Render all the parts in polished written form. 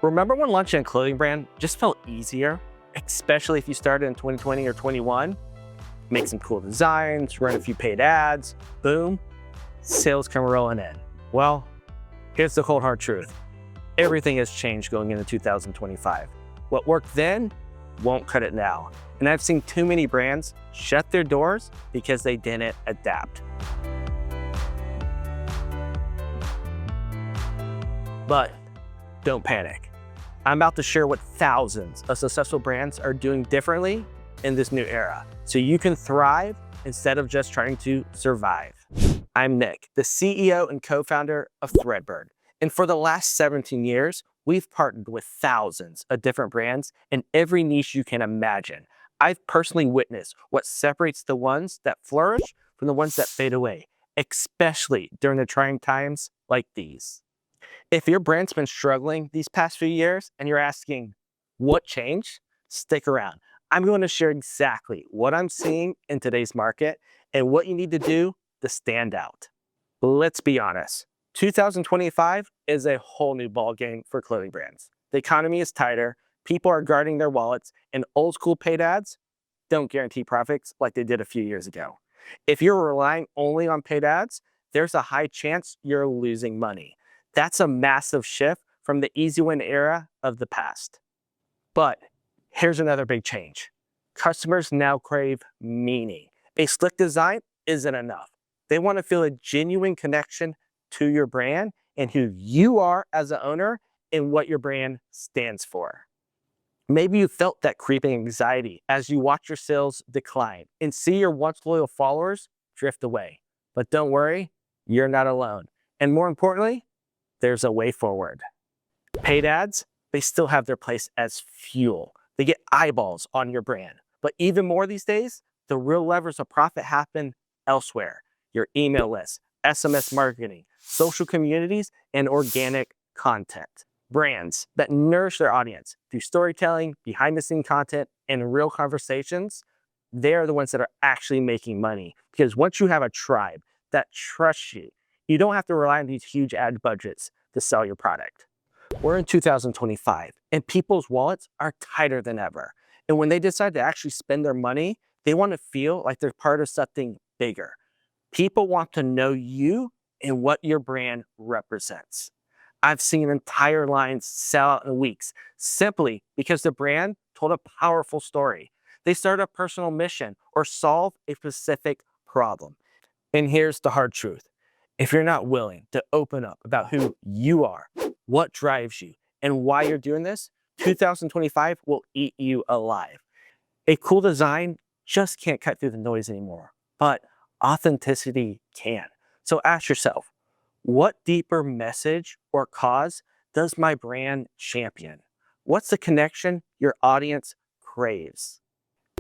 Remember when launching a clothing brand just felt easier, especially if you started in 2020 or 21? Make some cool designs, run a few paid ads, boom, sales come rolling in. Well, here's the cold hard truth. Everything has changed going into 2025. What worked then won't cut it now. And I've seen too many brands shut their doors because they didn't adapt. But don't panic. I'm about to share what thousands of successful brands are doing differently in this new era, so you can thrive instead of just trying to survive. I'm Nick, the CEO and co-founder of Threadbird. And for the last 17 years, we've partnered with thousands of different brands in every niche you can imagine. I've personally witnessed what separates the ones that flourish from the ones that fade away, especially during the trying times like these. If your brand's been struggling these past few years and you're asking, what changed? Stick around. I'm going to share exactly what I'm seeing in today's market and what you need to do to stand out. Let's be honest, 2025 is a whole new ballgame for clothing brands. The economy is tighter, people are guarding their wallets, and old school paid ads don't guarantee profits like they did a few years ago. If you're relying only on paid ads, there's a high chance you're losing money. That's a massive shift from the easy win era of the past. But here's another big change. Customers now crave meaning. A slick design isn't enough. They want to feel a genuine connection to your brand and who you are as an owner and what your brand stands for. Maybe you felt that creeping anxiety as you watch your sales decline and see your once loyal followers drift away. But don't worry, you're not alone. And more importantly, there's a way forward. Paid ads, they still have their place as fuel. They get eyeballs on your brand. But even more these days, the real levers of profit happen elsewhere. Your email list, SMS marketing, social communities, and organic content. Brands that nourish their audience through storytelling, behind-the-scenes content, and real conversations, they're the ones that are actually making money. Because once you have a tribe that trusts you, you don't have to rely on these huge ad budgets to sell your product. We're in 2025, and people's wallets are tighter than ever. And when they decide to actually spend their money, they want to feel like they're part of something bigger. People want to know you and what your brand represents. I've seen entire lines sell out in weeks simply because the brand told a powerful story. They started a personal mission or solved a specific problem. And here's the hard truth. If you're not willing to open up about who you are, what drives you, and why you're doing this, 2025 will eat you alive. A cool design just can't cut through the noise anymore, but authenticity can. So ask yourself, what deeper message or cause does my brand champion? What's the connection your audience craves?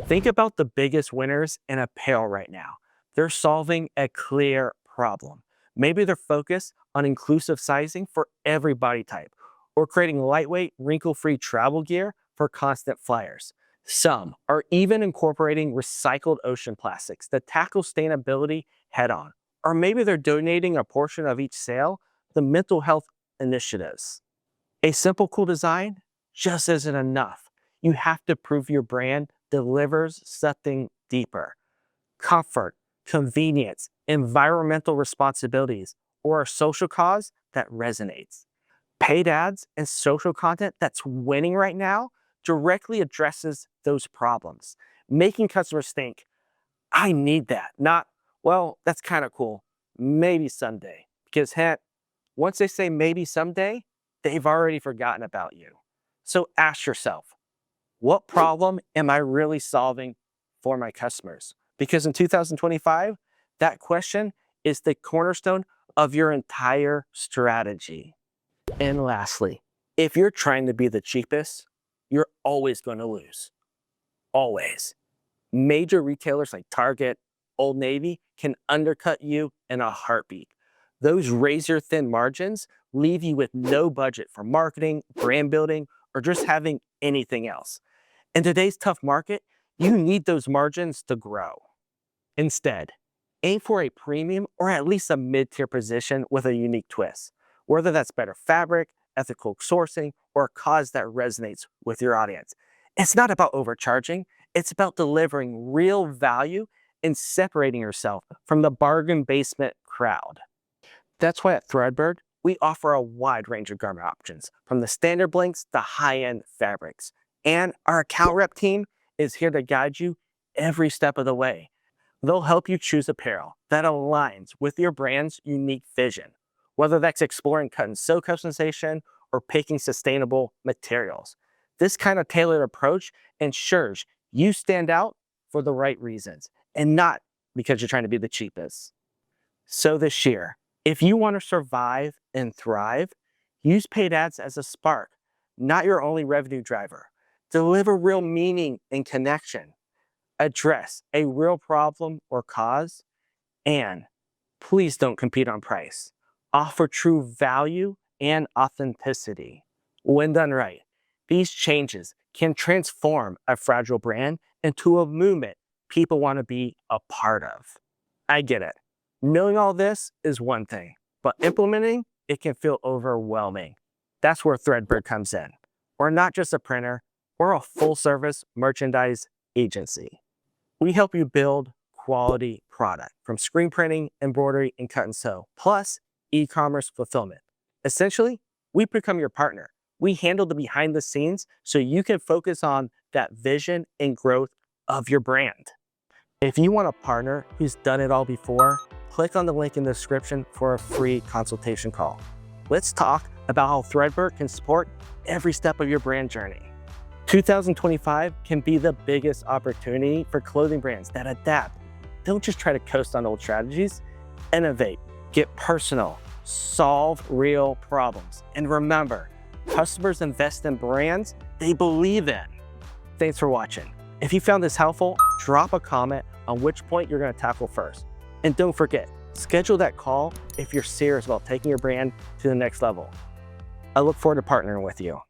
Think about the biggest winners in apparel right now. They're solving a clear problem. Maybe they're focused on inclusive sizing for every body type, or creating lightweight, wrinkle-free travel gear for constant flyers. Some are even incorporating recycled ocean plastics that tackle sustainability head-on. Or maybe they're donating a portion of each sale to mental health initiatives. A simple, cool design just isn't enough. You have to prove your brand delivers something deeper. Comfort, convenience, environmental responsibilities, or a social cause that resonates. Paid ads and social content that's winning right now directly addresses those problems, making customers think, I need that, not, well, that's kind of cool, maybe someday. Because heck, once they say maybe someday, they've already forgotten about you. So ask yourself, what problem am I really solving for my customers? Because in 2025, that question is the cornerstone of your entire strategy. And lastly, if you're trying to be the cheapest, you're always going to lose. Always. Major retailers like Target, Old Navy can undercut you in a heartbeat. Those razor-thin margins leave you with no budget for marketing, brand building, or just having anything else. In today's tough market, you need those margins to grow. Instead, aim for a premium or at least a mid-tier position with a unique twist. Whether that's better fabric, ethical sourcing, or a cause that resonates with your audience. It's not about overcharging, it's about delivering real value and separating yourself from the bargain basement crowd. That's why at Threadbird, we offer a wide range of garment options, from the standard blanks to high-end fabrics. And our account rep team is here to guide you every step of the way. They'll help you choose apparel that aligns with your brand's unique vision, whether that's exploring cut and sew customization or picking sustainable materials. This kind of tailored approach ensures you stand out for the right reasons and not because you're trying to be the cheapest. So this year, if you want to survive and thrive, use paid ads as a spark, not your only revenue driver. Deliver real meaning and connection. Address a real problem or cause, and please don't compete on price. Offer true value and authenticity. When done right, these changes can transform a fragile brand into a movement people want to be a part of. I get it. Knowing all this is one thing, but implementing it can feel overwhelming. That's where Threadbird comes in. We're not just a printer, we're a full-service merchandise agency. We help you build quality product from screen printing, embroidery, and cut and sew, plus e-commerce fulfillment. Essentially, we become your partner. We handle the behind the scenes so you can focus on that vision and growth of your brand. If you want a partner who's done it all before, click on the link in the description for a free consultation call. Let's talk about how Threadbird can support every step of your brand journey. 2025 can be the biggest opportunity for clothing brands that adapt. Don't just try to coast on old strategies. Innovate, get personal, solve real problems. And remember, customers invest in brands they believe in. Thanks for watching. If you found this helpful, drop a comment on which point you're going to tackle first. And don't forget, schedule that call if you're serious about taking your brand to the next level. I look forward to partnering with you.